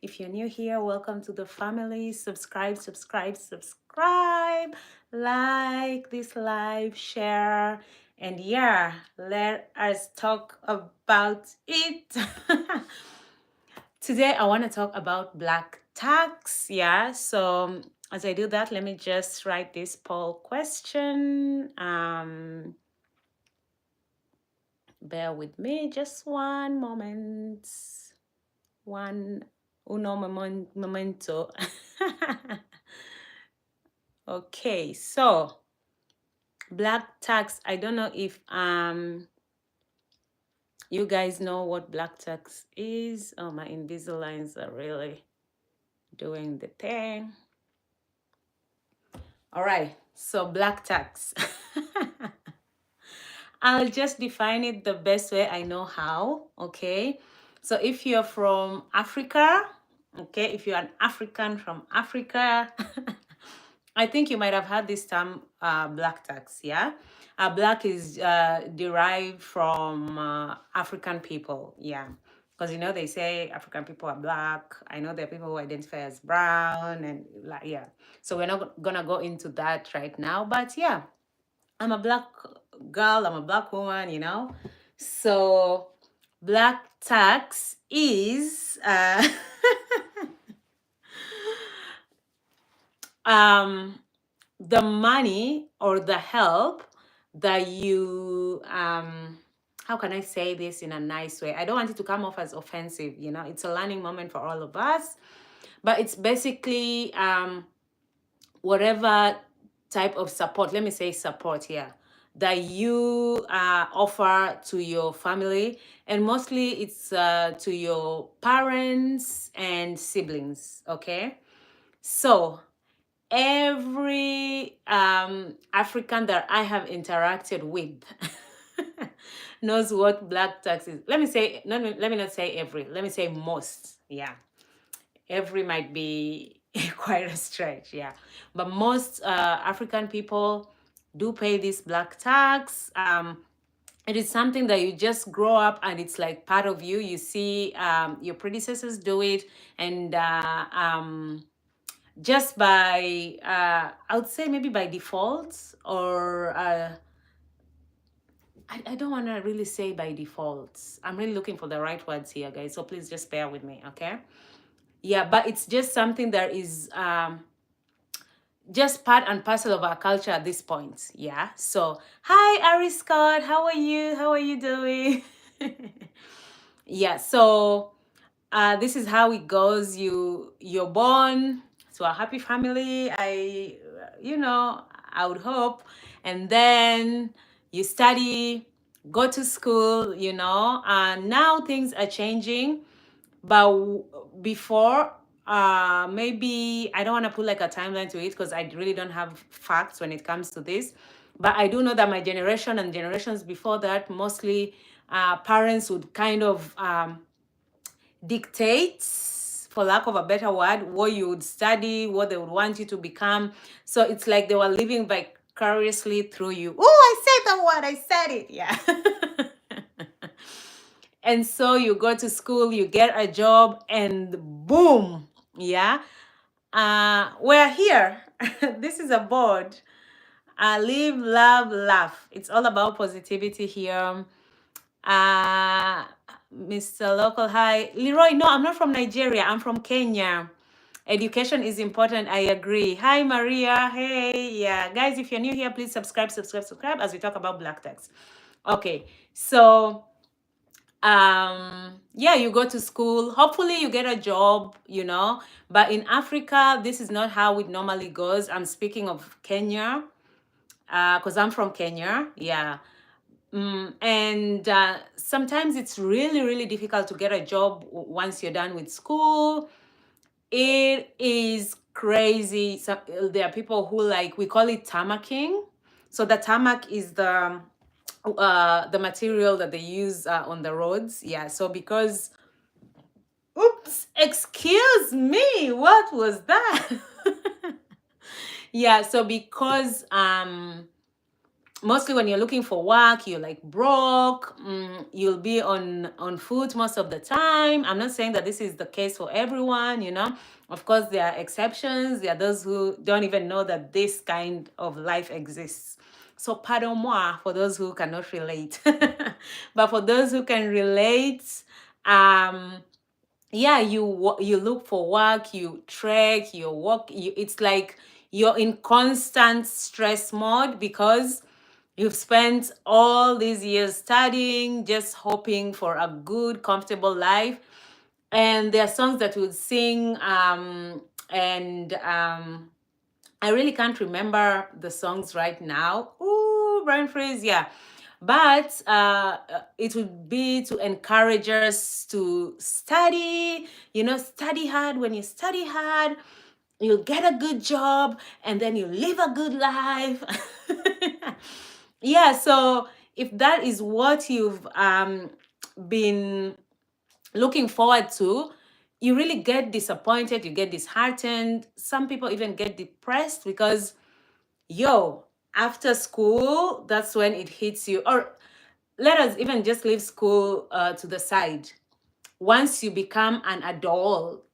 If you're new here, welcome to the family. Subscribe, subscribe, subscribe. Like this live, share, and yeah, let us talk about it. Today, I want to talk about black tax. Yeah, so as I do that, let me just write this poll question. Bear with me just one moment. Momento. Okay, so black tax. I don't know if you guys know what black tax is. Oh, my Invisaligns are really doing the thing. All right, so black tax. I'll just define it the best way I know how, okay? So if you're from Africa, okay, if you're an African from Africa, I think you might have heard this term, black tax, yeah? Black is derived from African people, yeah. Because, you know, they say African people are black. I know there are people who identify as brown and like, yeah. So we're not gonna go into that right now, but yeah, I'm a black girl, I'm a black woman, you know. So black tax is the money or the help that you how can I say this in a nice way? I don't want it to come off as offensive, you know. It's a learning moment for all of us, but it's basically whatever type of support, let me say support here, that you offer to your family. And mostly it's to your parents and siblings, okay? So every African that I have interacted with knows what black tax is. Let me say, no, let me not say every, let me say most, yeah. Every might be quite a stretch, yeah. But most African people do pay this black tax. It is something that you just grow up and it's like part of you. You see your predecessors do it, and just by, I would say maybe by default, or I don't want to really say by default. I'm really looking for the right words here, guys. So please just bear with me, okay? Yeah, but it's just something that is just part and parcel of our culture at this point. Yeah. So hi, Ari Scott. How are you? How are you doing? Yeah. So this is how it goes. You're born to a happy family. I would hope, and then you study, go to school. And now things are changing, but before, maybe I don't want to put like a timeline to it because I really don't have facts when it comes to this. But I do know that my generation and generations before that, mostly parents would kind of dictate, for lack of a better word, what you would study, what they would want you to become. So it's like they were living vicariously through you. Oh, I said the word, I said it. Yeah. And so you go to school, you get a job, and boom, yeah. We're here. This is a board. Live, love, laugh. It's all about positivity here. Mr. Local, hi. Leroy, no, I'm not from Nigeria. I'm from Kenya. Education is important. I agree. Hi, Maria. Hey, yeah. Guys, if you're new here, please subscribe as we talk about black tax. Okay, so yeah, you go to school, hopefully you get a job, but in Africa this is not how it normally goes. I'm speaking of Kenya, because I'm from Kenya, yeah. And sometimes it's really, really difficult to get a job once you're done with school. It is crazy. So, there are people who, like, we call it tamaking. So the tamak is the material that they use on the roads. Yeah. So because, oops, excuse me, what was that? Yeah. So because mostly when you're looking for work, you're like broke. You'll be on foot most of the time. I'm not saying that this is the case for everyone, you know. Of course, there are exceptions. There are those who don't even know that this kind of life exists. So pardon moi for those who cannot relate. But for those who can relate, um, yeah, you look for work, you trek, you walk, it's like you're in constant stress mode because you've spent all these years studying, just hoping for a good, comfortable life. And there are songs that we'll sing, and I really can't remember the songs right now. Ooh, brain freeze, yeah. But it would be to encourage us to study, study hard. When you study hard, you'll get a good job and then you live a good life. Yeah, so if that is what you've been looking forward to, you really get disappointed, you get disheartened. Some people even get depressed because, yo, after school, that's when it hits you. Or let us even just leave school to the side. Once you become an adult,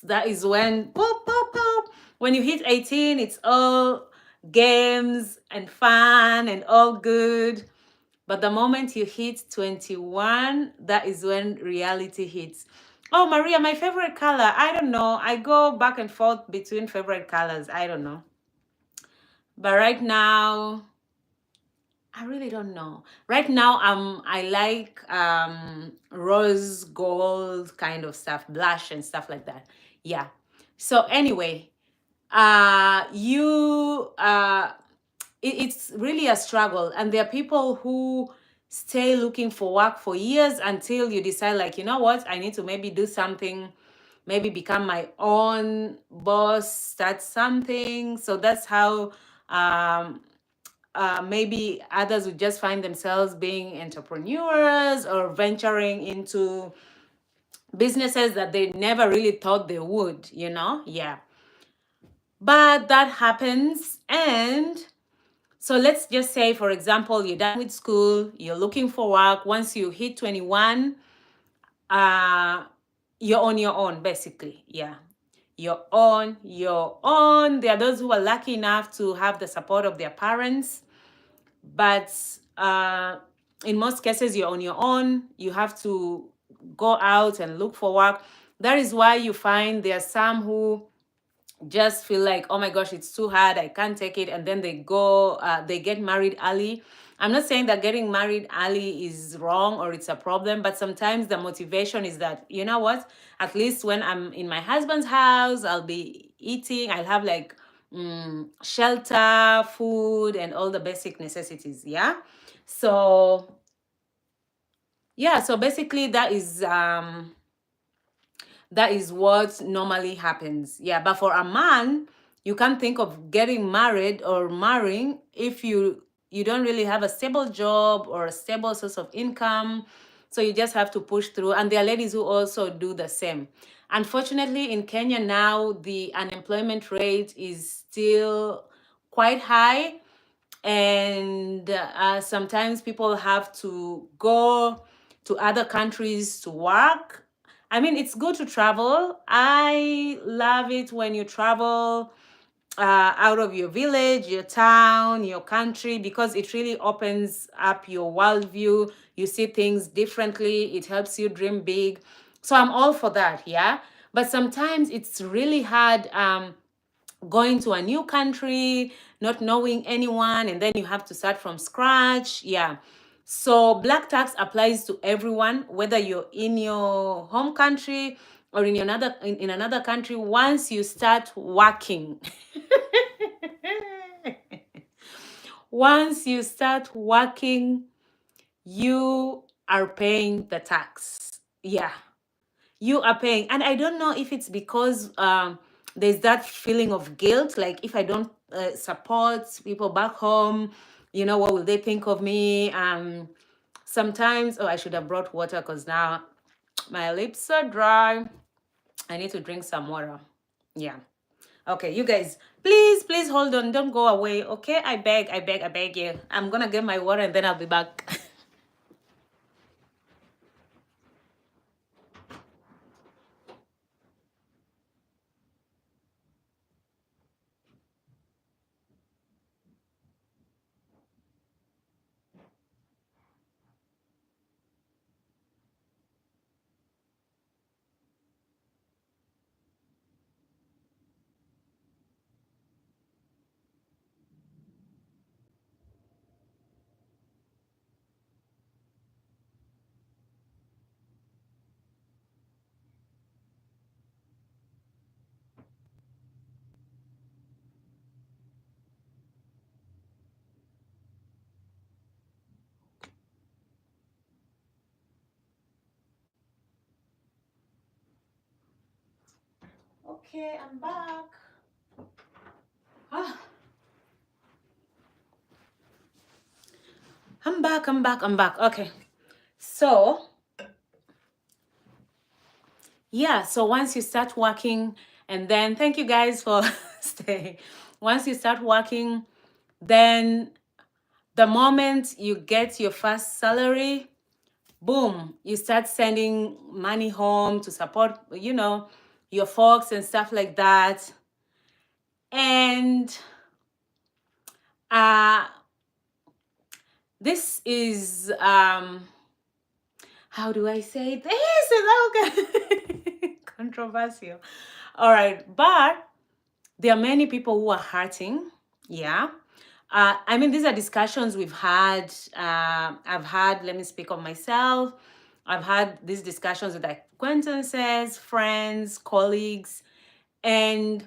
that is when, boop, boop, boop. When you hit 18, it's all games and fun and all good. But the moment you hit 21, that is when reality hits. Oh, Maria, my favorite color. I don't know. I go back and forth between favorite colors. I don't know. But right now, I really don't know. Right now, I like rose gold kind of stuff, blush and stuff like that. Yeah. So anyway, it's really a struggle, and there are people who stay looking for work for years until you decide, like, you know what, I need to maybe do something, maybe become my own boss, start something. So that's how maybe others would just find themselves being entrepreneurs or venturing into businesses that they never really thought they would, yeah. But that happens. And so let's just say, for example, you're done with school, you're looking for work. Once you hit 21, you're on your own, basically. Yeah. You're on your own. There are those who are lucky enough to have the support of their parents. But in most cases, you're on your own. You have to go out and look for work. That is why you find there are some who just feel like, oh my gosh, it's too hard, I can't take it, and then they get married early. I'm not saying that getting married early is wrong or it's a problem, but sometimes the motivation is that, you know what, at least when I'm in my husband's house, I'll be eating, I'll have like shelter, food, and all the basic necessities. Yeah. So yeah, so basically that is what normally happens. Yeah, but for a man, you can't think of getting married or marrying if you don't really have a stable job or a stable source of income. So you just have to push through. And there are ladies who also do the same. Unfortunately, in Kenya now, the unemployment rate is still quite high. And sometimes people have to go to other countries to work. I mean, it's good to travel. I love it when you travel out of your village, your town, your country, because it really opens up your worldview. You see things differently. It helps you dream big. So I'm all for that, yeah. But sometimes it's really hard going to a new country, not knowing anyone, and then you have to start from scratch. Yeah. So black tax applies to everyone, whether you're in your home country or in another country. Once you start working, once you start working, you are paying the tax. Yeah, you are paying. And I don't know if it's because there's that feeling of guilt, like if I don't support people back home, what will they think of me? Sometimes, oh, I should have brought water because now my lips are dry. I need to drink some water. Yeah. Okay, you guys, please hold on. Don't go away. Okay, I beg you. I'm gonna get my water and then I'll be back. Okay, I'm back. Ah, I'm back. Okay. So, yeah, so once you start working, and then thank you guys for staying. Once you start working, then the moment you get your first salary, boom, you start sending money home to support, your folks and stuff like that. And uh this is how do I say this without controversial? All right, but there are many people who are hurting. Yeah. I mean, these are discussions we've had. I've had, let me speak of myself. I've had these discussions with acquaintances, friends, colleagues. And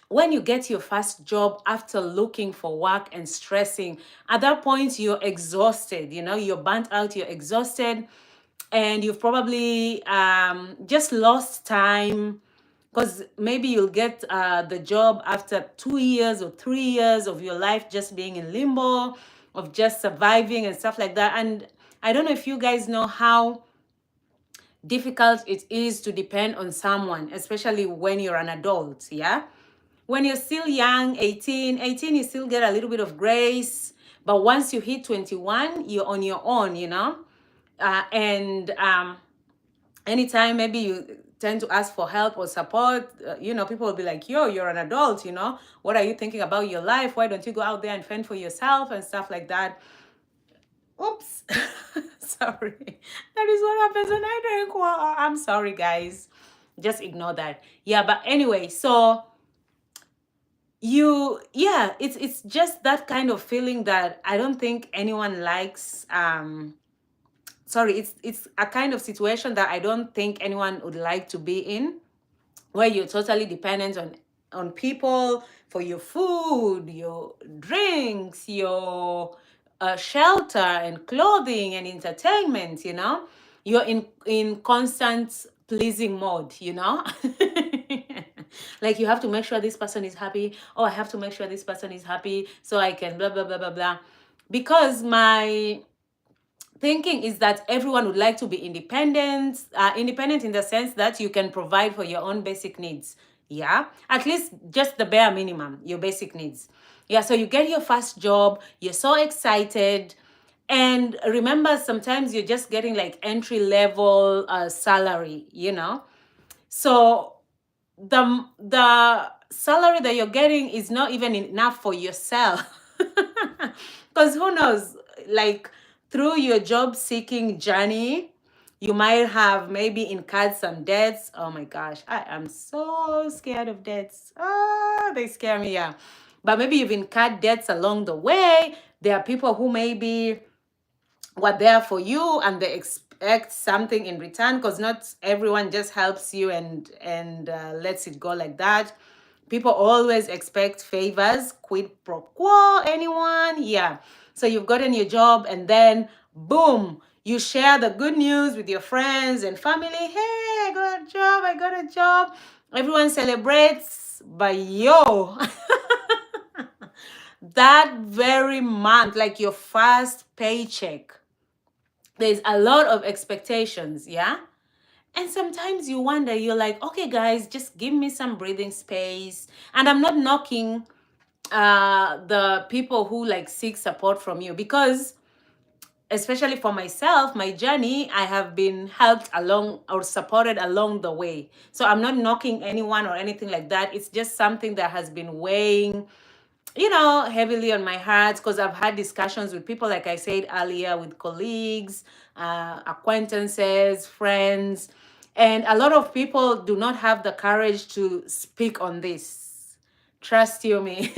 when you get your first job after looking for work and stressing, at that point, you're exhausted, you're burnt out, you're exhausted, and you've probably just lost time because maybe you'll get the job after 2 years or 3 years of your life just being in limbo, of just surviving and stuff like that. And I don't know if you guys know how difficult it is to depend on someone, especially when you're an adult. Yeah. When you're still young, 18, you still get a little bit of grace. But once you hit 21, you're on your own, and anytime maybe you tend to ask for help or support, people will be like, yo, you're an adult, what are you thinking about your life? Why don't you go out there and fend for yourself and stuff like that? Oops. Sorry. That is what happens when I drink water. I'm sorry, guys. Just ignore that. Yeah, but anyway, so it's just that kind of feeling that I don't think anyone likes. Sorry, it's a kind of situation that I don't think anyone would like to be in, where you're totally dependent on people for your food, your drinks, your shelter and clothing and entertainment. You're in constant pleasing mode. Like you have to make sure this person is happy. Oh, I have to make sure this person is happy so I can blah blah blah blah blah. Because my thinking is that everyone would like to be independent, independent in the sense that you can provide for your own basic needs. Yeah, at least just the bare minimum, your basic needs. Yeah, so you get your first job, you're so excited. And remember, sometimes you're just getting like entry level salary, So the salary that you're getting is not even enough for yourself. Because who knows, like through your job seeking journey, you might have maybe incurred some debts. Oh my gosh, I am so scared of debts. They scare me. Yeah, but maybe you've incurred debts along the way. There are people who maybe were there for you and they expect something in return, because not everyone just helps you and lets it go like that. People always expect favors, quid pro quo, anyone? Yeah. So you've gotten your job and then boom, you share the good news with your friends and family. Hey, I got a job. Everyone celebrates, but yo, that very month, like your first paycheck, there's a lot of expectations. Yeah. And sometimes you wonder, you're like, okay, guys, just give me some breathing space. And I'm not knocking the people who like seek support from you, because especially for myself, my journey, I have been helped along or supported along the way. So I'm not knocking anyone or anything like that. It's just something that has been weighing, heavily on my heart, because I've had discussions with people, like I said earlier, with colleagues, acquaintances, friends, and a lot of people do not have the courage to speak on this. Trust you me.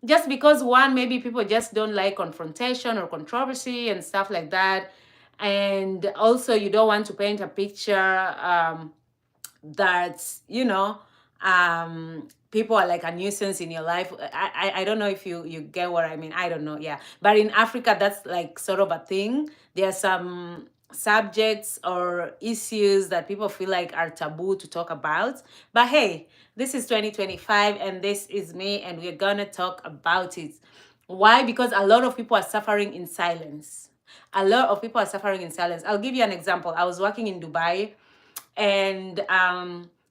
Just because, one, maybe people just don't like confrontation or controversy and stuff like that. And also, you don't want to paint a picture that, people are like a nuisance in your life. I don't know if you get what I mean. I don't know. Yeah. But in Africa, that's like sort of a thing. There are some subjects or issues that people feel like are taboo to talk about. But hey, this is 2025 and this is me, and we're gonna talk about it. Why? Because a lot of people are suffering in silence. A lot of people are suffering in silence. I'll give you an example. I was working in Dubai, and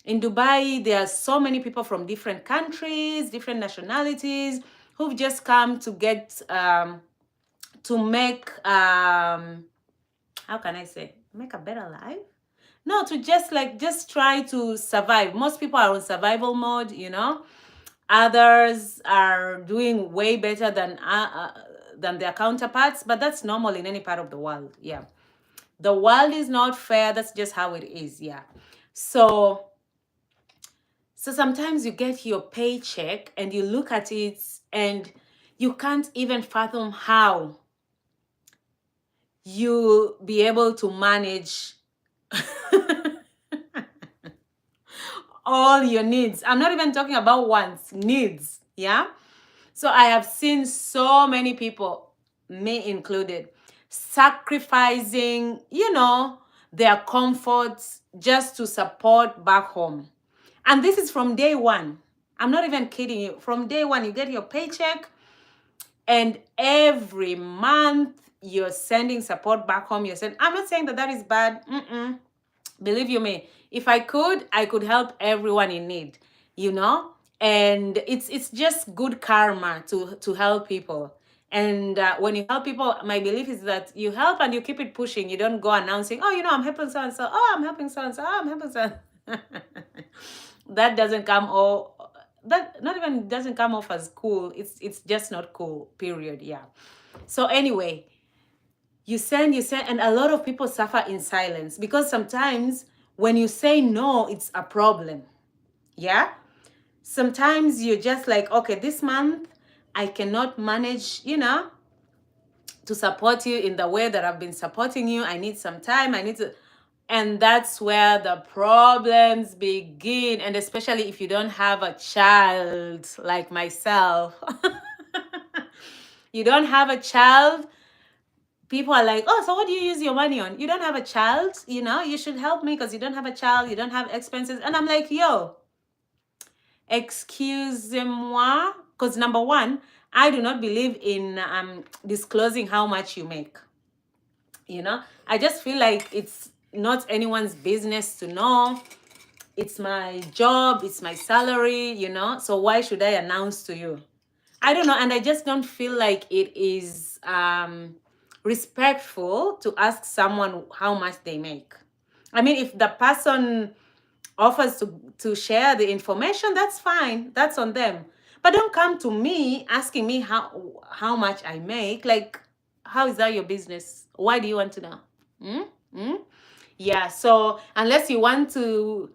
in Dubai, there are so many people from different countries, different nationalities, who've just come to get to make how can I say, make a better life? No, to just try to survive. Most people are on survival mode, Others are doing way better than their counterparts, but that's normal in any part of the world. Yeah. The world is not fair. That's just how it is. Yeah. So sometimes you get your paycheck and you look at it and you can't even fathom how you be able to manage all your needs. I'm not even talking about wants, needs. Yeah. So I have seen so many people, me included, sacrificing, their comforts just to support back home. And this is from day one. I'm not even kidding you. From day one, you get your paycheck, and every month you're sending support back home. I'm not saying that is bad. Believe you me, if I could help everyone in need, and it's just good karma to help people. And when you help people, my belief is that you help and you keep it pushing. You don't go announcing, oh, I'm helping so and so. Oh, I'm helping so and so. Oh, I'm helping so. That doesn't come all that not even doesn't come off as cool. It's just not cool. Period. Yeah. So anyway, you send, and a lot of people suffer in silence, because sometimes when you say no, it's a problem. Yeah. Sometimes you're just like, okay, this month I cannot manage, to support you in the way that I've been supporting you. I need some time. And that's where the problems begin. And especially if you don't have a child like myself. You don't have a child. People are like, oh, so what do you use your money on? You don't have a child, you should help me because you don't have a child, you don't have expenses. And I'm like, yo, excusez-moi, because number one, I do not believe in disclosing how much you make. I just feel like it's not anyone's business to know. It's my job, it's my salary, so why should I announce to you? I don't know, and I just don't feel like it is respectful to ask someone how much they make. I mean, if the person offers to share the information, that's fine. That's on them. But don't come to me asking me how much I make. Like, how is that your business? Why do you want to know? Yeah, so unless you want to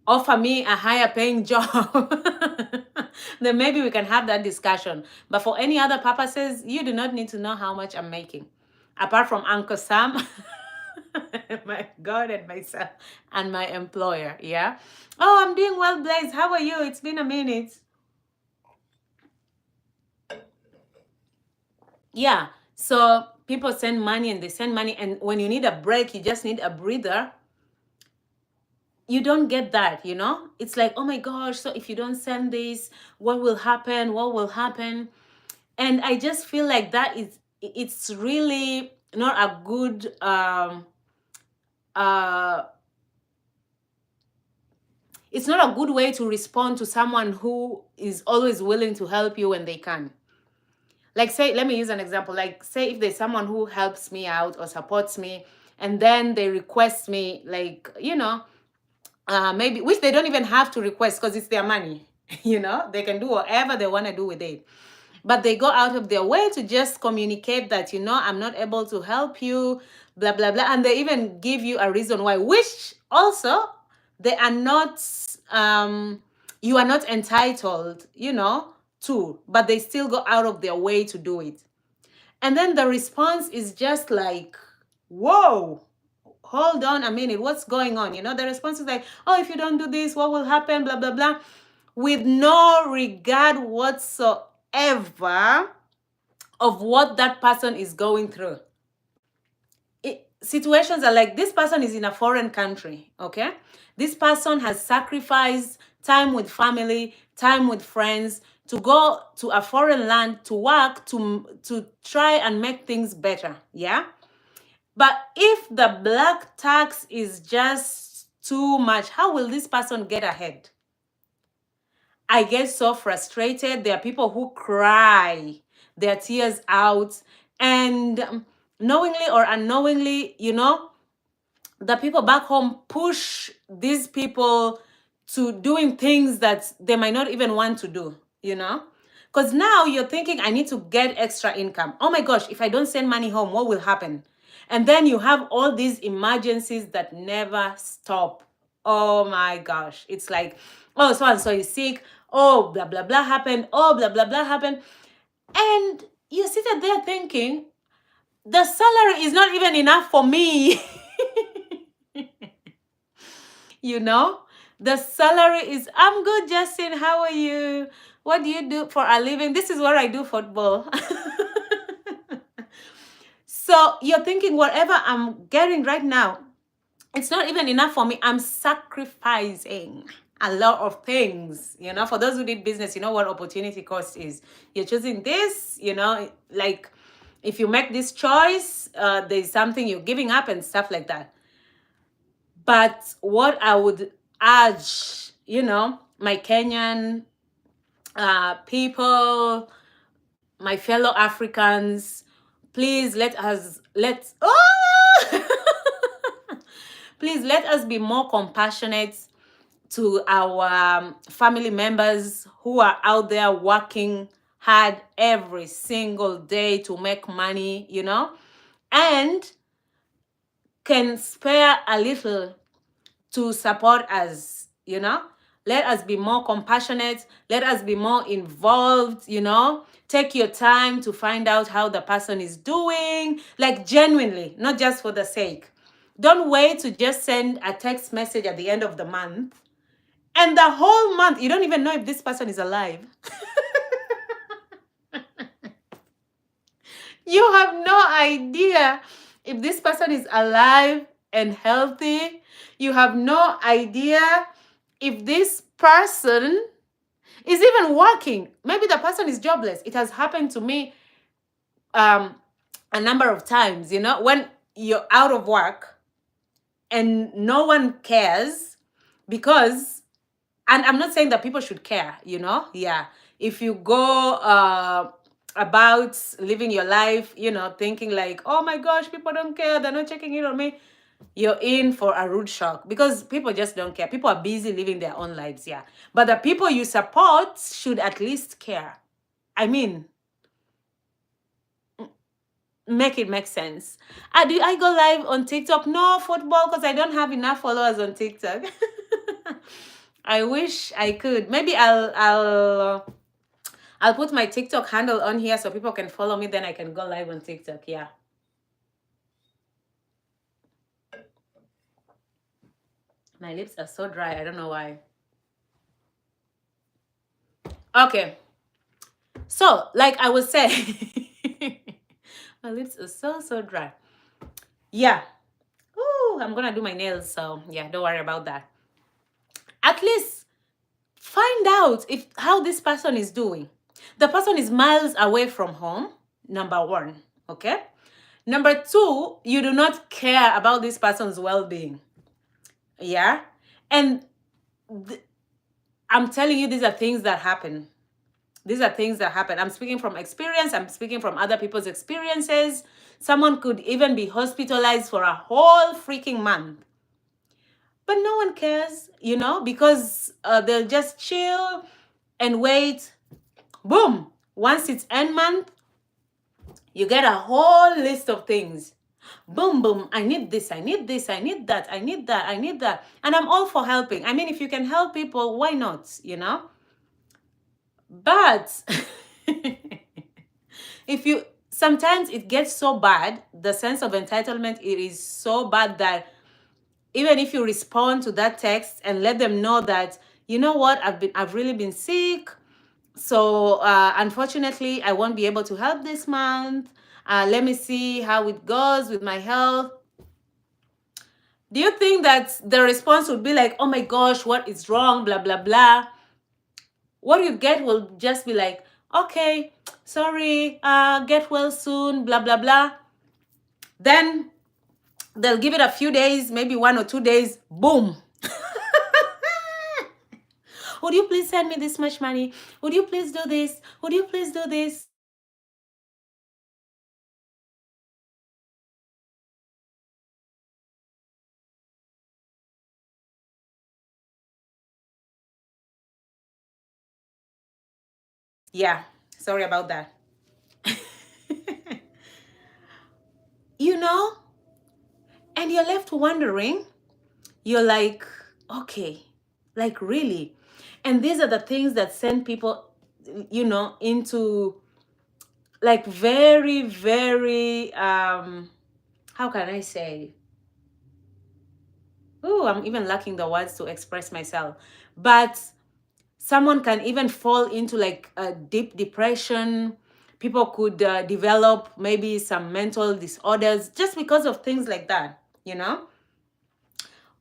offer me a higher paying job, then maybe we can have that discussion. But for any other purposes, you do not need to know how much I'm making. Apart from Uncle Sam, my God, and myself, and my employer. Yeah. Oh, I'm doing well, Blaze. How are you? It's been a minute. Yeah. So people send money and they send money. And when you need a break, you just need a breather. You don't get that, It's like, oh my gosh, so if you don't send this, what will happen? What will happen? And I just feel like it's really not a good uh it's not a good way to respond to someone who is always willing to help you when they can. Like, say, let me use an example. Like, say if there's someone who helps me out or supports me, and then they request me, like, maybe, which they don't even have to request because it's their money. They can do whatever they want to do with it. But they go out of their way to just communicate that, I'm not able to help you, blah, blah, blah. And they even give you a reason why, which also they are not, you are not entitled, to, but they still go out of their way to do it. And then the response is just like, whoa, hold on a minute, what's going on? The response is like, oh, if you don't do this, what will happen? Blah, blah, blah. With no regard whatsoever of what that person is going through. Situations are like, this person is in a foreign country, okay? This person has sacrificed time with family, time with friends, to go to a foreign land to work, to try and make things better, yeah? But if the black tax is just too much, how will this person get ahead? I get so frustrated. There are people who cry their tears out, and knowingly or unknowingly, the people back home push these people to doing things that they might not even want to do, Because now you're thinking, I need to get extra income. Oh my gosh, if I don't send money home, what will happen? And then you have all these emergencies that never stop. Oh my gosh. It's like, oh, so and so is sick. Oh, blah, blah, blah happened. Oh, blah, blah, blah happened. And you sit there thinking, the salary is not even enough for me. The salary is, I'm good, Justin. How are you? What do you do for a living? This is what I do, football. So you're thinking, whatever I'm getting right now, it's not even enough for me. I'm sacrificing a lot of things. For those who did business, you know what opportunity cost is. You're choosing this, like if you make this choice, there's something you're giving up and stuff like that. But what I would urge, my Kenyan people, my fellow Africans, please please let us be more compassionate to our family members who are out there working hard every single day to make money, and can spare a little to support us, Let us be more compassionate. Let us be more involved, Take your time to find out how the person is doing, like genuinely, not just for the sake. Don't wait to just send a text message at the end of the month. And the whole month, you don't even know if this person is alive. You have no idea if this person is alive and healthy. You have no idea if this person is even working. Maybe the person is jobless. It has happened to me a number of times, when you're out of work and no one cares because, and I'm not saying that people should care, yeah. If you go about living your life, thinking like, oh my gosh, people don't care, they're not checking in on me, you're in for a rude shock because people just don't care. People are busy living their own lives, yeah. But the people you support should at least care. I mean, make it make sense. Do I go live on TikTok? No, football, because I don't have enough followers on TikTok. I wish I could. Maybe I'll put my TikTok handle on here so people can follow me. Then I can go live on TikTok. Yeah. My lips are so dry. I don't know why. Okay. So, like I was saying, my lips are so dry. Yeah. Ooh, I'm gonna do my nails. So yeah, don't worry about that. At least find out how this person is doing. The person is miles away from home, number one, okay? Number two, you do not care about this person's well-being. Yeah. And I'm telling you, these are things that happen. These are things that happen. I'm speaking from experience. I'm speaking from other people's experiences. Someone could even be hospitalized for a whole freaking month. But no one cares, because they'll just chill and wait. Boom. Once it's end month, you get a whole list of things. Boom, boom. I need this. I need this. I need that. I need that. I need that. And I'm all for helping. I mean, if you can help people, why not? But sometimes it gets so bad, the sense of entitlement, it is so bad that even if you respond to that text and let them know that, you know what, I've really been sick, so unfortunately I won't be able to help this month. Let me see how it goes with my health. Do you think that the response would be like, oh my gosh, what is wrong, blah blah blah? What you get will just be like, okay, sorry, get well soon, blah blah blah. Then they'll give it a few days, maybe 1 or 2 days, boom. Would you please send me this much money? Would you please do this? Would you please do this? Yeah, sorry about that. you know, and you're left wondering, you're like, okay, like really? And these are the things that send people, into like very, very, how can I say? Oh, I'm even lacking the words to express myself. But someone can even fall into like a deep depression. People could develop maybe some mental disorders just because of things like that,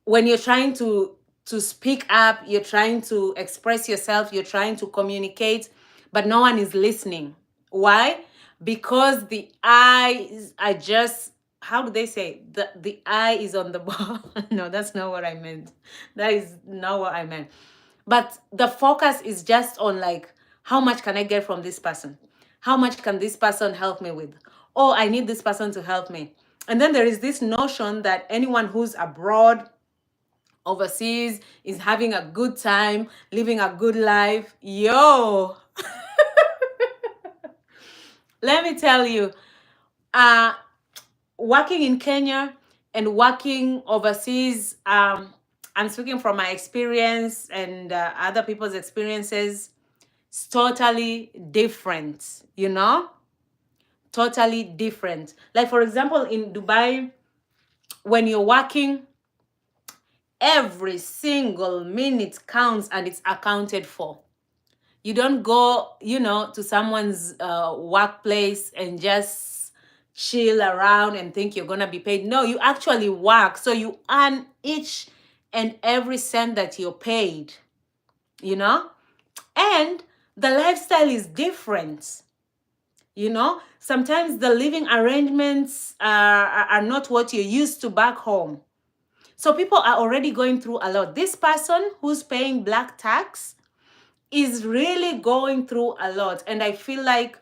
when you're trying to speak up, you're trying to express yourself, you're trying to communicate, but no one is listening. Why? Because the eyes are just, how do they say, the eye is on the ball. No, that's not what I meant. That is not what I meant. But the focus is just on like, how much can I get from this person? How much can this person help me with? Oh, I need this person to help me. And then there is this notion that anyone who's abroad, overseas, is having a good time, living a good life. Yo, let me tell you, working in Kenya and working overseas, I'm speaking from my experience and other people's experiences. It's totally different, totally different. Like, for example, in Dubai, when you're working, every single minute counts and it's accounted for. You don't go, to someone's workplace and just chill around and think you're going to be paid. No, you actually work. So you earn each and every cent that you're paid, and the lifestyle is different. Sometimes the living arrangements are not what you're used to back home. So people are already going through a lot. This person who's paying black tax is really going through a lot. And I feel like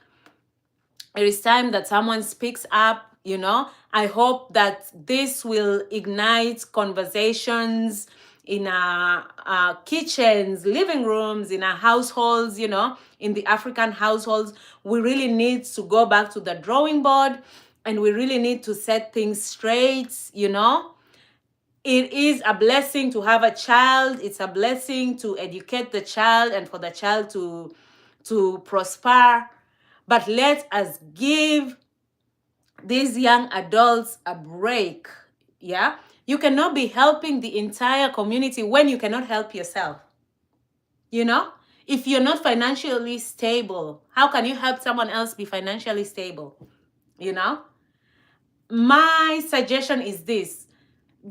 it is time that someone speaks up, I hope that this will ignite conversations in our kitchens, living rooms, in our households, in the African households. We really need to go back to the drawing board and we really need to set things straight, It is a blessing to have a child. It's a blessing to educate the child and for the child to prosper. But let us give these young adults a break. Yeah? You cannot be helping the entire community when you cannot help yourself. If you're not financially stable, how can you help someone else be financially stable? My suggestion is this: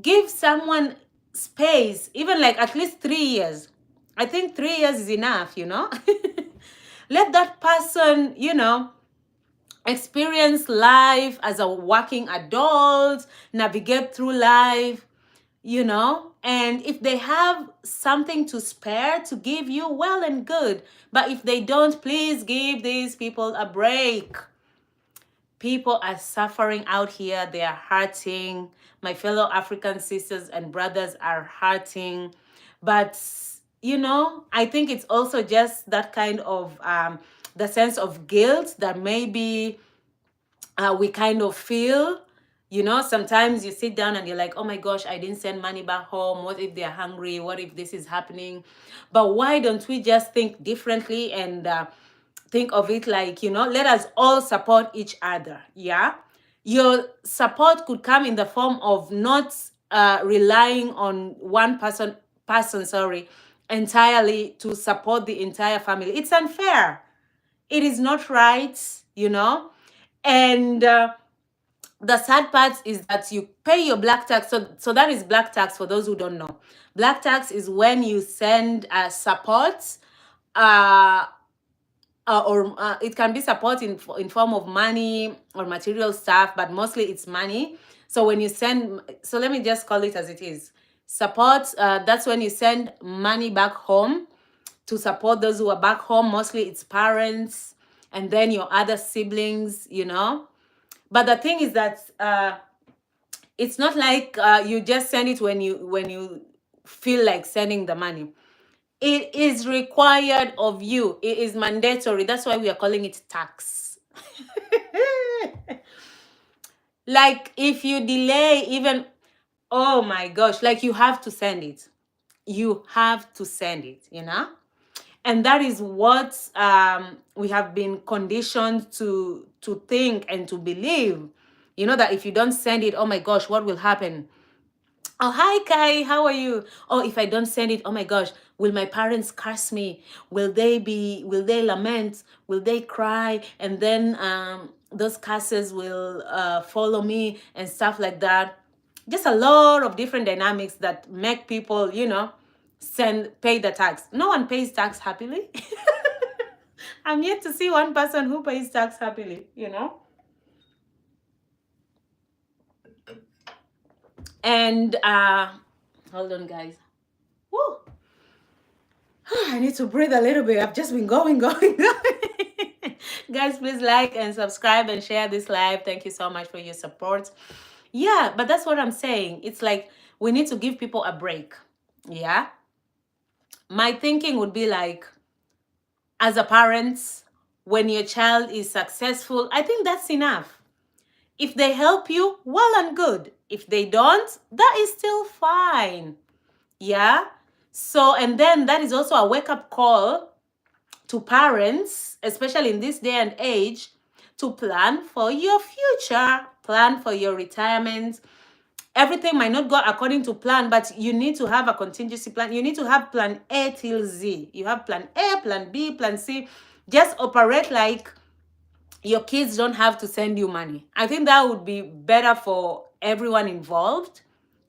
give someone space, even like at least 3 years. I think 3 years is enough, Let that person, experience life as a working adult, navigate through life, you know. And if they have something to spare to give you, well and good. But if they don't, please give these people a break. People are suffering out here. They are hurting. My fellow African sisters and brothers are hurting. But, you know, I think it's also just that kind of the sense of guilt that maybe we kind of feel. You know, sometimes you sit down and you're like, oh my gosh, I didn't send money back home. What if they're hungry? What if this is happening? But why don't we just think differently and think of it like, you know, let us all support each other. Yeah. Your support could come in the form of not relying on one person, sorry, entirely to support the entire family. It's unfair. It is not right, you know. And the sad part is that you pay your black tax. So that is black tax for those who don't know. Black tax is when you send support, uh, it can be support in form of money or material stuff, but mostly it's money. So when you send, so let me just call it as it is. Support, that's when you send money back home to support those who are back home. Mostly it's parents and then your other siblings, you know. But the thing is that it's not like you just send it when you feel like sending the money. It is required of you. It is mandatory. That's why we are calling it tax. Like if you delay even, oh my gosh, like you have to send it. You have to send it, you know? And that is what we have been conditioned to think and to believe. You know, that if you don't send it, oh my gosh, what will happen? Oh, hi, Kai. How are you? Oh, if I don't send it, oh my gosh, will my parents curse me? Will they lament? Will they cry? And then those curses will follow me and stuff like that. Just a lot of different dynamics that make people, you know, pay the tax. No one pays tax happily. I'm yet to see one person who pays tax happily, you know. And hold on, guys. Woo. I need to breathe a little bit. I've just been going. Guys, please like and subscribe and share this live. Thank you so much for your support. Yeah, but that's what I'm saying. It's like we need to give people a break. Yeah. My thinking would be like, as a parent, when your child is successful, I think that's enough. If they help you, well and good. If they don't, that is still fine. Yeah. So, and then that is also a wake-up call to parents, especially in this day and age, to plan for your future, plan for your retirement. Everything might not go according to plan, but you need to have a contingency plan. You need to have plan A till Z. You have plan A, plan B, plan C. Just operate like your kids don't have to send you money. I think that would be better for everyone involved,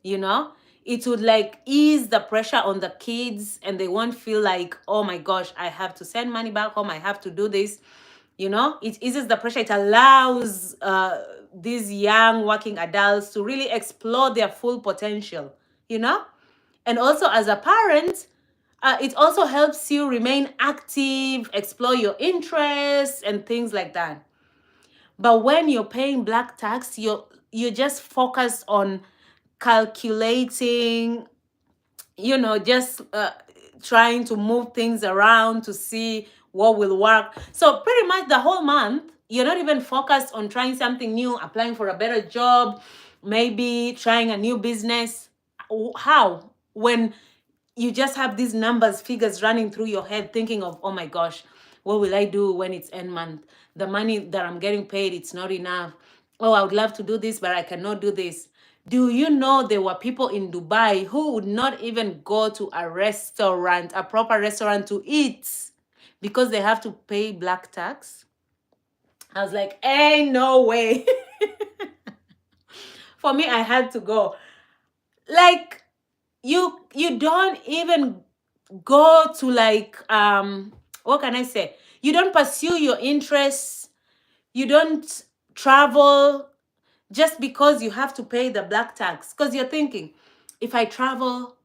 you know. It would like ease the pressure on the kids and they won't feel like, oh my gosh, I have to send money back home, I have to do this, you know. It eases the pressure. It allows these young working adults to really explore their full potential, you know. And also as a parent, it also helps you remain active, explore your interests and things like that. But when you're paying black tax, you're just focused on calculating, you know, just trying to move things around to see what will work. So pretty much the whole month, you're not even focused on trying something new, applying for a better job, maybe trying a new business. How? When you just have these numbers, figures running through your head, thinking of, oh my gosh, what will I do when it's end month? The money that I'm getting paid, it's not enough. Oh, I would love to do this, but I cannot do this. Do you know there were people in Dubai who would not even go to a restaurant, a proper restaurant, to eat because they have to pay black tax? I was like, ain't no way. For me, I had to go. Like, you don't even go to like what can I say? You don't pursue your interests. You don't travel just because you have to pay the black tax. Because you're thinking, if I travel,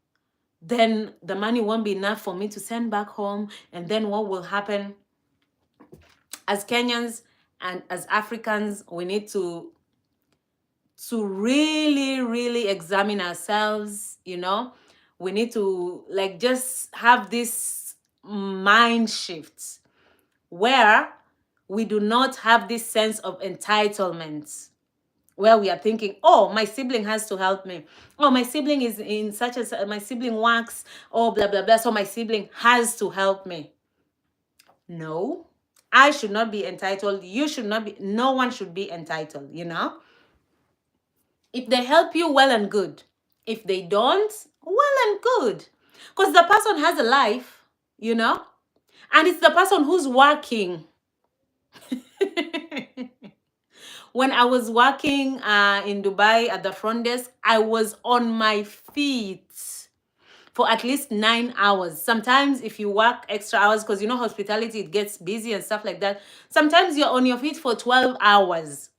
then the money won't be enough for me to send back home. And then what will happen? As Kenyans and as Africans, we need to really, really examine ourselves, you know. We need to like just have this mind shift where we do not have this sense of entitlement, where we are thinking, oh, my sibling has to help me. Oh, my sibling is in such as my sibling works, oh, blah, blah, blah. So my sibling has to help me. No, I should not be entitled. You should not be, no one should be entitled, you know? If they help you, well and good. If they don't, well and good. Because the person has a life, you know? And it's the person who's working. When I was working in Dubai at the front desk, I was on my feet for at least 9 hours. Sometimes if you work extra hours, because you know hospitality, it gets busy and stuff like that. Sometimes you're on your feet for 12 hours.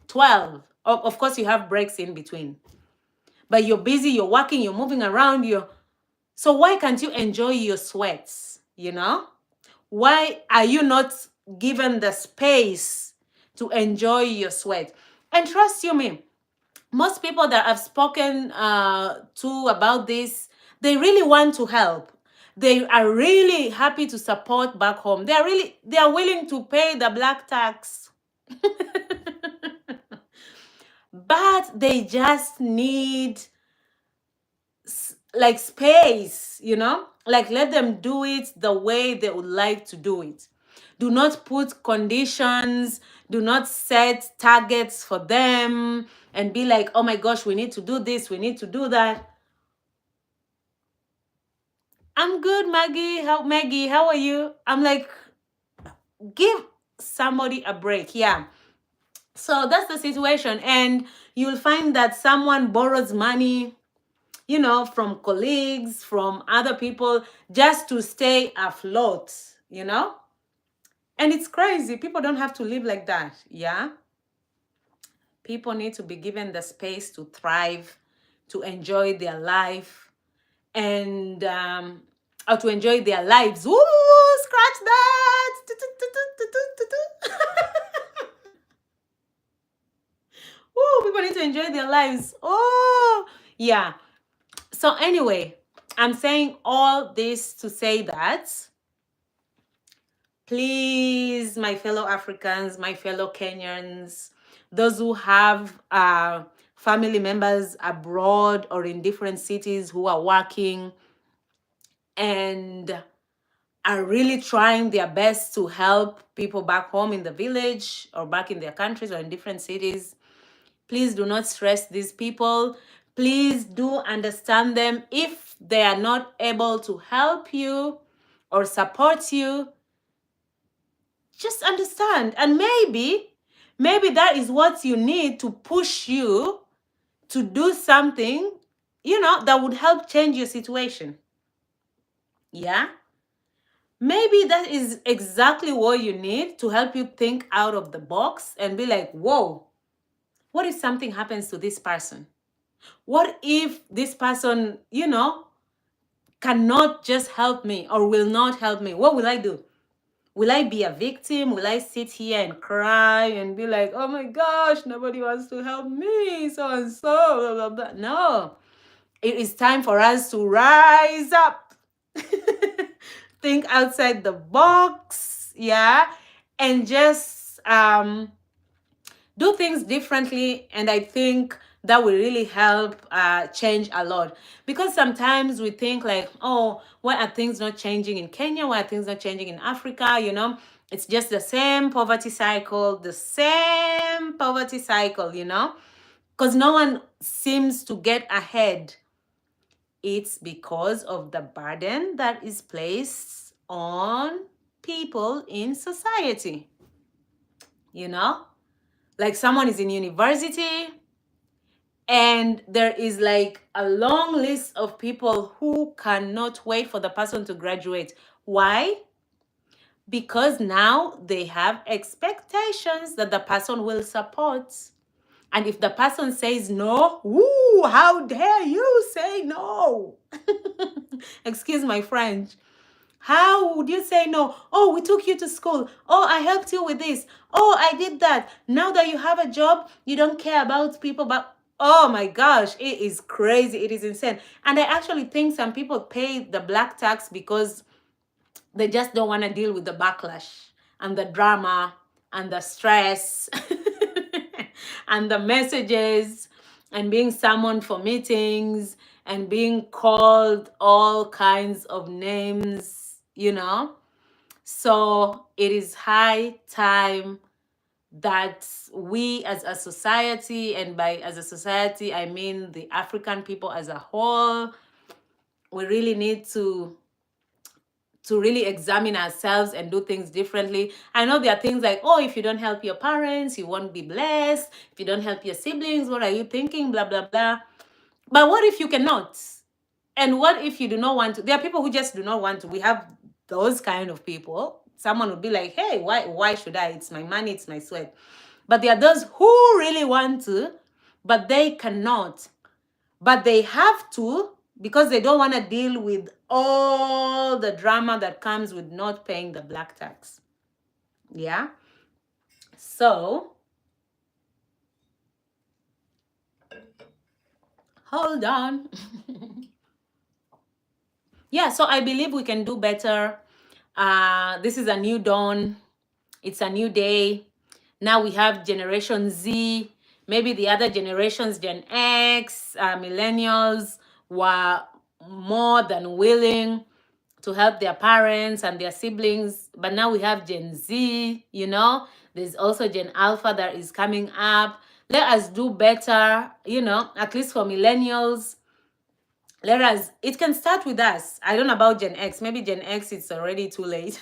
12. Of course, you have breaks in between. But you're busy, you're working, you're moving around, so why can't you enjoy your sweats, you know? Why are you not given the space to enjoy your sweat? And trust you me, most people that I've spoken to about this, they really want to help. They are really happy to support back home. They are willing to pay the black tax. But they just need like space, you know? Like let them do it the way they would like to do it. Do not put conditions, do not set targets for them and be like, oh my gosh, we need to do this, we need to do that. I'm good, Maggie. Maggie, how are you? I'm like, give somebody a break. Yeah. So that's the situation. And you'll find that someone borrows money, you know, from colleagues, from other people, just to stay afloat, you know? And it's crazy. People don't have to live like that. Yeah. People need to be given the space to thrive, to enjoy their life, and or to enjoy their lives. Ooh, scratch that. Ooh, people need to enjoy their lives. Oh, yeah. So anyway, I'm saying all this to say that please, my fellow Africans, my fellow Kenyans, those who have family members abroad or in different cities who are working and are really trying their best to help people back home in the village or back in their countries or in different cities, please do not stress these people. Please do understand them. If they are not able to help you or support you, just understand. And maybe that is what you need to push you to do something, you know, that would help change your situation. Yeah. Maybe that is exactly what you need to help you think out of the box and be like, whoa, what if something happens to this person? What if this person, you know, cannot just help me or will not help me? What will I do? Will I be a victim? Will I sit here and cry and be like, oh my gosh, nobody wants to help me, so and so, blah, blah, blah. No, it is time for us to rise up, think outside the box, yeah, and just do things differently. And I think that will really help change a lot, because sometimes we think like, oh, why are things not changing in Kenya? Why are things not changing in Africa? You know, it's just the same poverty cycle, you know, because no one seems to get ahead. It's because of the burden that is placed on people in society, you know. Like someone is in university and there is like a long list of people who cannot wait for the person to graduate. Why? because now they have expectations that the person will support. And if the person says no, ooh, how dare you say no? Excuse my French. How would you say no? Oh, we took you to school. Oh, I helped you with this. Oh, I did that. Now that you have a job, you don't care about people. But oh my gosh, it is crazy. It is insane. And I actually think some people pay the black tax because they just don't want to deal with the backlash and the drama and the stress and the messages and being summoned for meetings and being called all kinds of names, you know. So it is high time that we as a society, and by as a society, I mean the African people as a whole, we really need to really examine ourselves and do things differently. I know there are things like, oh, if you don't help your parents, you won't be blessed. If you don't help your siblings, what are you thinking? Blah, blah, blah. But what if you cannot? And what if you do not want to? There are people who just do not want to. We have those kind of people. Someone would be like, hey, why should I? It's my money, it's my sweat. But there are those who really want to, but they cannot. But they have to because they don't want to deal with all the drama that comes with not paying the black tax. Yeah. So, hold on. Yeah, so I believe we can do better. This is a new dawn. It's a new day. Now we have Generation Z. Maybe the other generations, Gen X, millennials, were more than willing to help their parents and their siblings. But now we have Gen Z, you know. There's also Gen Alpha that is coming up. Let us do better, you know, at least for millennials. Let us, it can start with us. I don't know about Gen X. Maybe Gen X, it's already too late.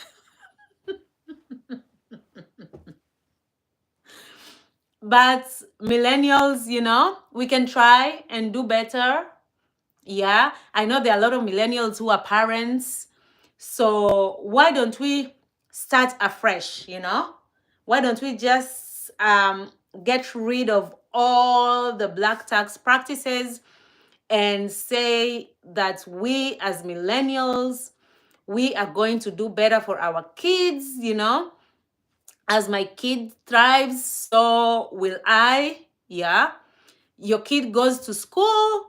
But millennials, you know, we can try and do better. Yeah, I know there are a lot of millennials who are parents. So why don't we start afresh, you know? Why don't we just get rid of all the black tax practices and say that we as millennials, we are going to do better for our kids, you know? As my kid thrives, so will I. Yeah. Your kid goes to school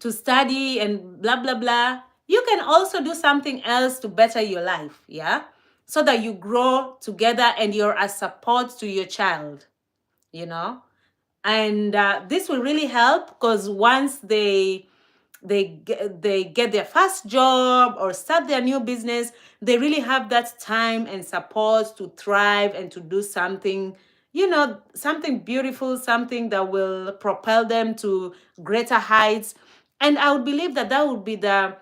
to study and blah, blah, blah. You can also do something else to better your life. Yeah. So that you grow together and you're a support to your child, you know. And this will really help because once they get their first job or start their new business, they really have that time and support to thrive and to do something, you know, something beautiful, something that will propel them to greater heights. And I would believe that that would be the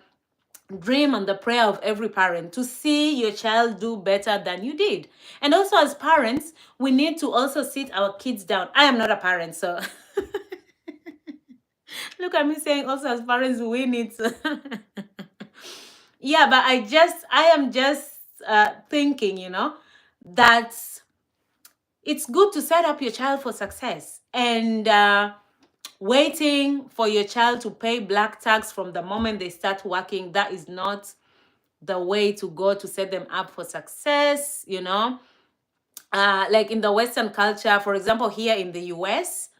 dream and the prayer of every parent, to see your child do better than you did. And also as parents, we need to also sit our kids down. I am not a parent, so look at me saying also as parents, we need to. Yeah, but I am just thinking, you know, that it's good to set up your child for success. And waiting for your child to pay black tax from the moment they start working, that is not the way to go to set them up for success, you know. Like in the Western culture, for example, here in the US,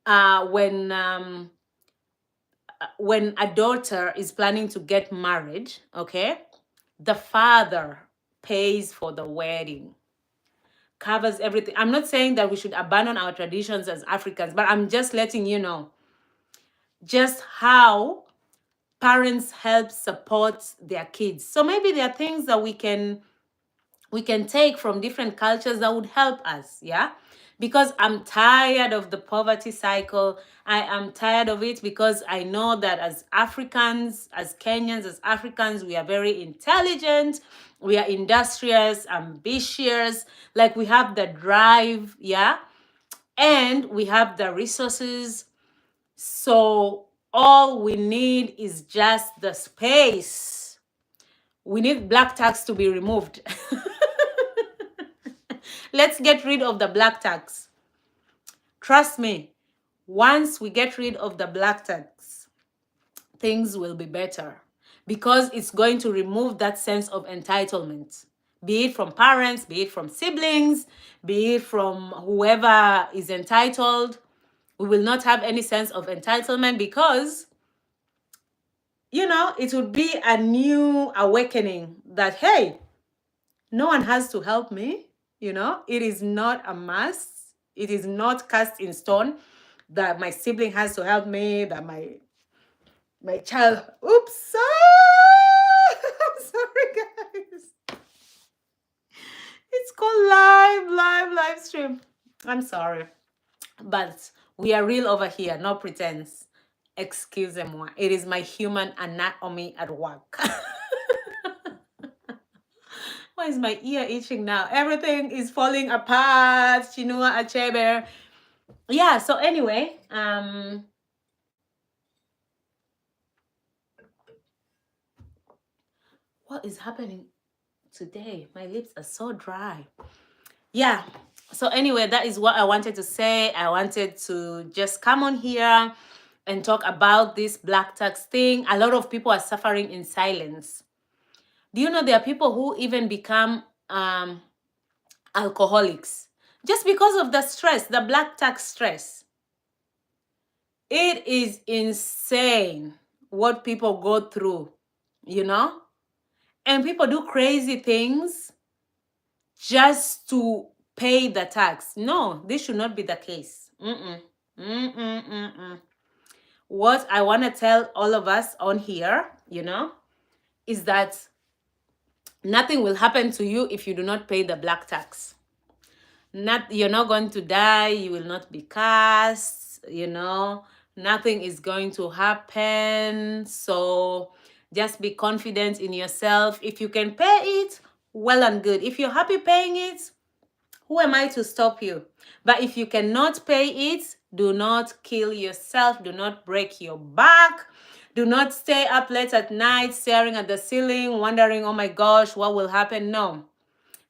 when a daughter is planning to get married, okay, the father pays for the wedding, covers everything. I'm not saying that we should abandon our traditions as Africans, but I'm just letting you know just how parents help support their kids. So maybe there are things that we can take from different cultures that would help us. Yeah. Because I'm tired of the poverty cycle. I am tired of it because I know that as Africans, as Kenyans, as Africans, we are very intelligent, we are industrious, ambitious, like we have the drive. Yeah. And we have the resources. So all we need is just the space. We need black tax to be removed. Let's get rid of the black tax. Trust me, once we get rid of the black tax, things will be better because it's going to remove that sense of entitlement, be it from parents, be it from siblings, be it from whoever is entitled. We will not have any sense of entitlement because, you know, it would be a new awakening that, hey, no one has to help me. You know, it is not a must. It is not cast in stone that my sibling has to help me, that my child. Oops. I'm sorry, guys. It's called live stream. I'm sorry. But we are real over here, no pretense. Excusez-moi. It is my human anatomy at work. Why is my ear itching now? Everything is falling apart. Chinua Achebe. Yeah, so anyway, what is happening today? My lips are so dry. Yeah. So anyway, that is what I wanted to say. I wanted to just come on here and talk about this black tax thing. A lot of people are suffering in silence. Do you know there are people who even become alcoholics just because of the stress, the black tax stress? It is insane what people go through, you know? And people do crazy things just to pay the tax. No, this should not be the case. What I want to tell all of us on here, you know, is that nothing will happen to you if you do not pay the black tax. You're not going to die, you will not be cast, you know, nothing is going to happen. So just be confident in yourself. If you can pay it, well and good. If you're happy paying it, who am I to stop you? But if you cannot pay it, do not kill yourself. Do not break your back. Do not stay up late at night staring at the ceiling, wondering, oh my gosh, what will happen? No.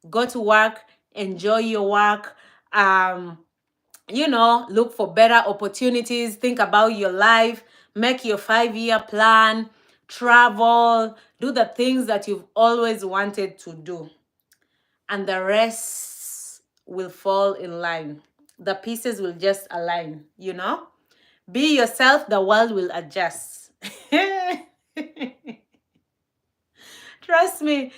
Go to work, enjoy your work, you know, look for better opportunities, think about your life, make your 5-year plan, travel, do the things that you've always wanted to do. And the rest will fall in line. The pieces will just align, you know? Be yourself, the world will adjust. Trust me,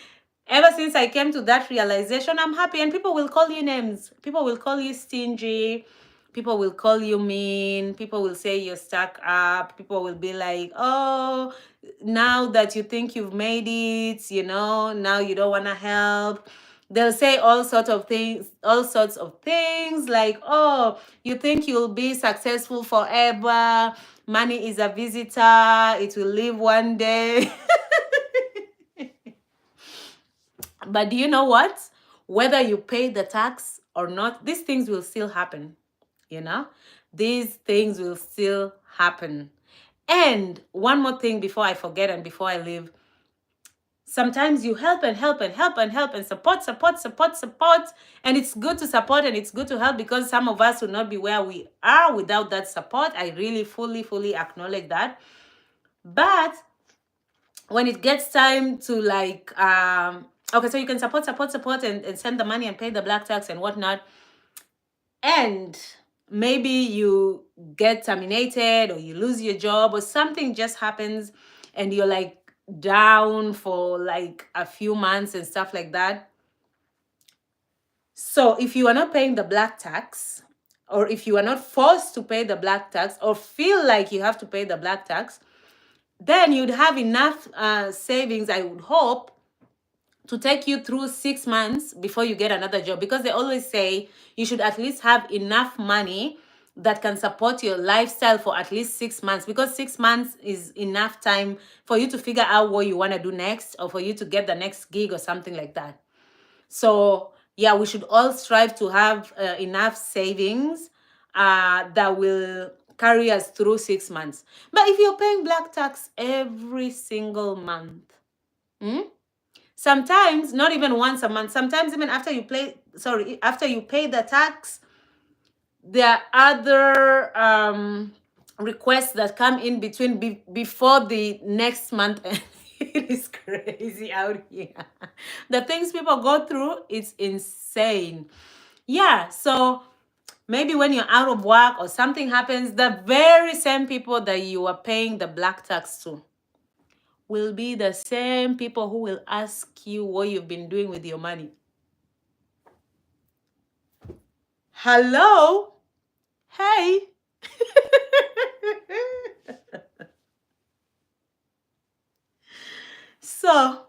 ever since I came to that realization, I'm happy. And people will call you names. People will call you stingy. People will call you mean. People will say you're stuck up. People will be like, oh, now that you think you've made it, you know, now you don't want to help. They'll say all sorts of things like, oh, you think you'll be successful forever. Money is a visitor. It will leave one day. But do you know what? Whether you pay the tax or not, these things will still happen. You know, these things will still happen. And one more thing before I forget and before I leave. Sometimes you help and help and help and help and support. And it's good to support and it's good to help because some of us will not be where we are without that support. I really fully acknowledge that. But when it gets time to like, okay, so you can support and send the money and pay the black tax and whatnot. And maybe you get terminated or you lose your job or something just happens and you're like down for like a few months and stuff like that. So if you are not paying the black tax, or if you are not forced to pay the black tax or feel like you have to pay the black tax, then you'd have enough savings, I would hope, to take you through 6 months before you get another job. Because they always say you should at least have enough money that can support your lifestyle for at least 6 months, because 6 months is enough time for you to figure out what you want to do next or for you to get the next gig or something like that. So yeah, we should all strive to have enough savings that will carry us through 6 months. But if you're paying black tax every single month, sometimes not even once a month, sometimes even after you sorry, after you pay the tax, there are other requests that come in between before the next month. It is crazy out here. The things people go through, it's insane. Yeah, so maybe when you're out of work or something happens, the very same people that you are paying the black tax to will be the same people who will ask you what you've been doing with your money. Hello? Hey. So,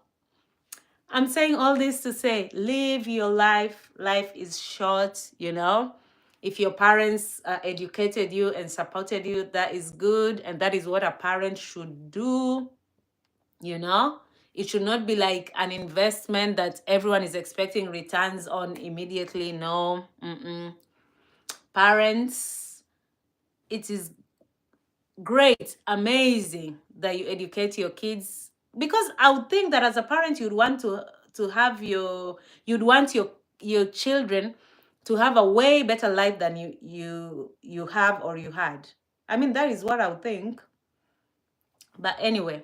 I'm saying all this to say, live your life. Life is short, you know. If your parents educated you and supported you, that is good. And that is what a parent should do, you know. It should not be like an investment that everyone is expecting returns on immediately. No. Mm-mm. Parents, it is great, amazing that you educate your kids, because I would think that as a parent you'd want to have you'd want your children to have a way better life than you have or you had. I mean, that is what I would think. But anyway,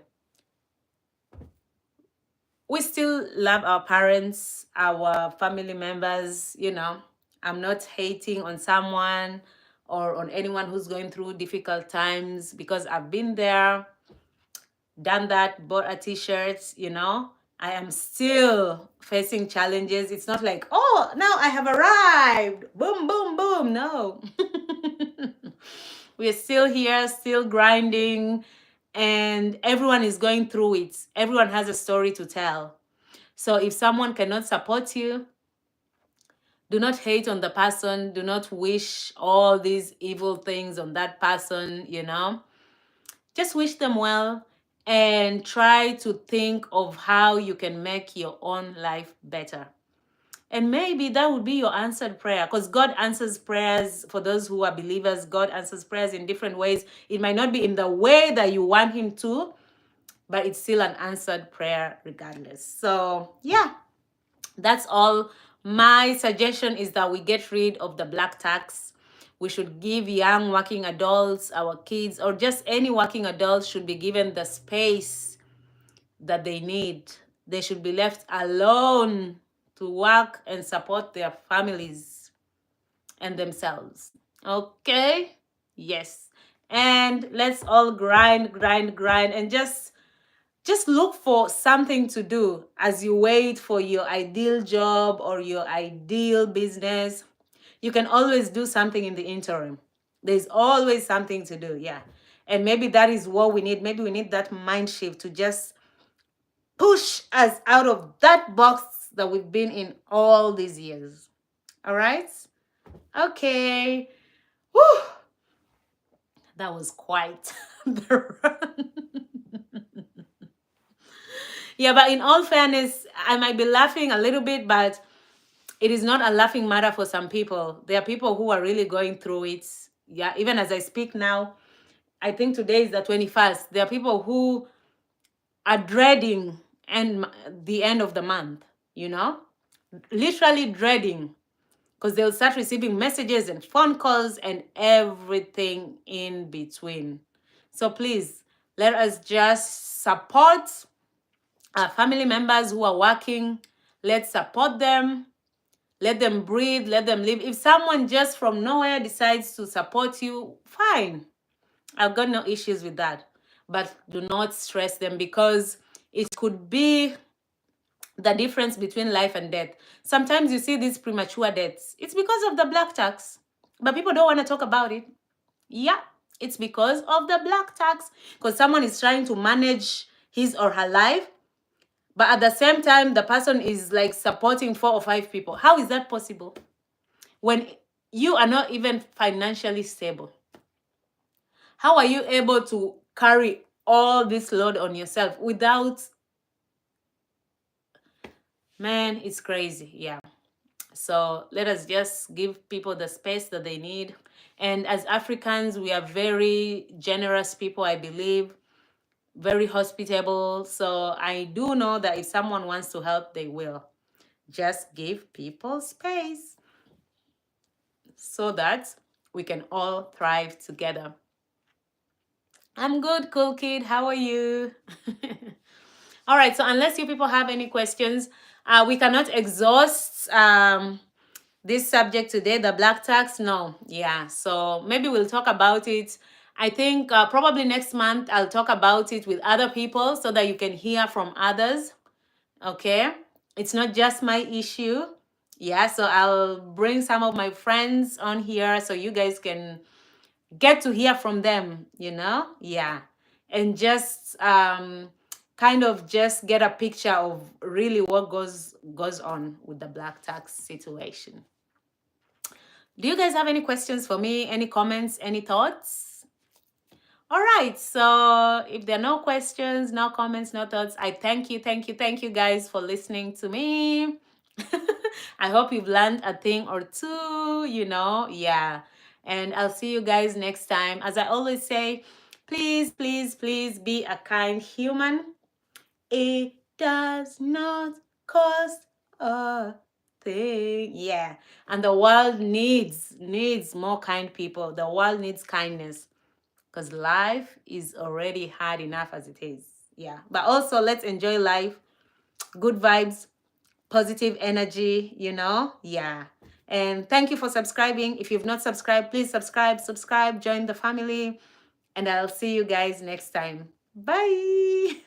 we still love our parents, our family members, you know. I'm not hating on someone or on anyone who's going through difficult times, because I've been there, done that, bought a t-shirt, you know. I am still facing challenges. It's not like, oh, now I have arrived. Boom, boom, boom. No. We're still here, still grinding, and everyone is going through it. Everyone has a story to tell. So if someone cannot support you, do not hate on the person. Do not wish all these evil things on that person, you know. Just wish them well and try to think of how you can make your own life better. And maybe that would be your answered prayer, because God answers prayers. For those who are believers, God answers prayers in different ways. It might not be in the way that you want him to, but it's still an answered prayer regardless. So yeah, that's all. My suggestion is that we get rid of the black tax. We should give young working adults, our kids, or just any working adults should be given the space that they need. They should be left alone to work and support their families and themselves. Okay? Yes. And let's all grind, grind, grind, and just look for something to do as you wait for your ideal job or your ideal business. You can always do something in the interim. There's always something to do. Yeah. And maybe that is what we need. Maybe we need that mind shift to just push us out of that box that we've been in all these years. All right? Okay. Whew. That was quite the run. Yeah, but in all fairness, I might be laughing a little bit, but it is not a laughing matter for some people. There are people who are really going through it. Yeah, even as I speak now, I think today is the 21st. There are people who are dreading the end of the month, you know, literally dreading, because they'll start receiving messages and phone calls and everything in between. So please, let us just support our family members who are working. Let's support them. Let them breathe. Let them live. If someone just from nowhere decides to support you, fine. I've got no issues with that. But do not stress them, because it could be the difference between life and death. Sometimes you see these premature deaths. It's because of the black tax. But people don't want to talk about it. Yeah, it's because of the black tax. Because someone is trying to manage his or her life, but at the same time, the person is like supporting 4 or 5 people. How is that possible? When you are not even financially stable, how are you able to carry all this load on yourself without... Man, it's crazy. Yeah. So let us just give people the space that they need. And as Africans, we are very generous people, I believe, very hospitable. So I do know that if someone wants to help, they will. Just give people space so that we can all thrive together. I'm good, cool kid. How are you? All right, so unless you people have any questions, we cannot exhaust this subject today, the black tax. No, yeah, so maybe we'll talk about it. I think probably next month I'll talk about it with other people so that you can hear from others. Okay, it's not just my issue. Yeah, so I'll bring some of my friends on here so you guys can get to hear from them, you know? Yeah. And just kind of just get a picture of really what goes on with the black tax situation. Do you guys have any questions for me? Any comments, any thoughts? All right, so if there are no questions, no comments, no thoughts, I thank you guys for listening to me. I hope you've learned a thing or two, you know, yeah. And I'll see you guys next time. As I always say, please, please, please be a kind human. It does not cost a thing. Yeah. And the world needs more kind people. The world needs kindness because life is already hard enough as it is. Yeah. But also, let's enjoy life. Good vibes, positive energy, you know? Yeah. And thank you for subscribing. If you've not subscribed, please subscribe, join the family. And I'll see you guys next time. Bye.